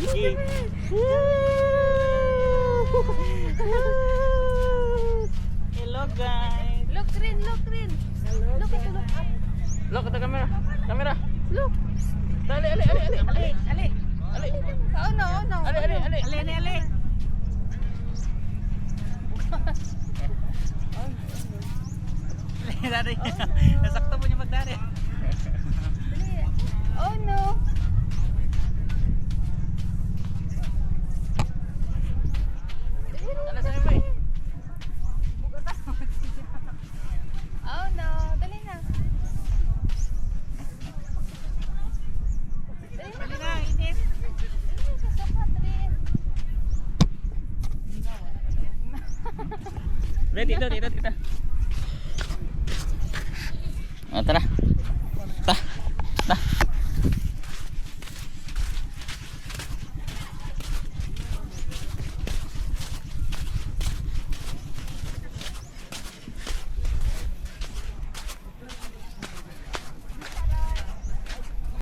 Sige. Hello guys. Look green, look green. Look ito, look up. Look at the camera. Camera. Look. Ali, ali, ali, ali. Ali, ali. Ali. Oh no, oh no. Ali, ali, ali. Ali, ali, ali. Dari. Nasakto mo niya magdari. Oh no. Ala sa may. Oh no, dali na. Dali na, init. Sasapat rin. Dito, dito, dito. Oh, tara.